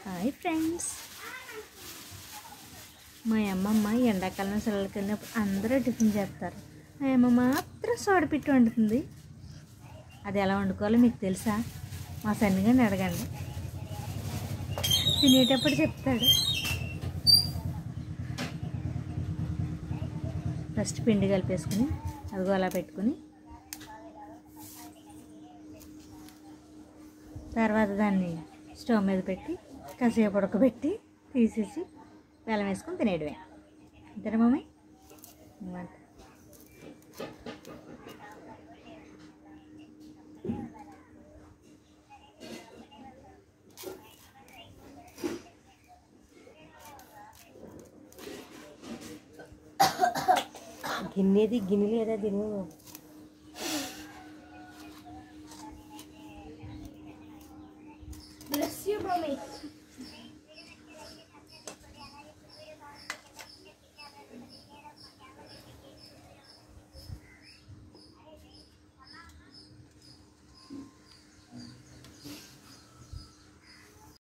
Hi friends, మా అమ్మమ్మ ఎండాకాలం సెలవులకి వెళ్ళినప్పుడు అందరూ టిఫిన్ చేస్తారు. మా అమ్మ మాత్రం సోడపిట్టు వండుతుంది. అది ఎలా వండుకోవాలో మీకు తెలుసా? మా సన్నిగాని అడగండి, తినేటప్పుడు చెప్తాడు. ఫస్ట్ పిండి కలిపేసుకుని అదిగో అలా పెట్టుకుని తర్వాత దాన్ని స్టవ్ మీద పెట్టి కాసేపు ఉడకబెట్టి తీసేసి బెల్లం వేసుకొని తినేయడమే. అంతేనా మమ్మీ? గిన్నెది గిన్నె లేదా తిను.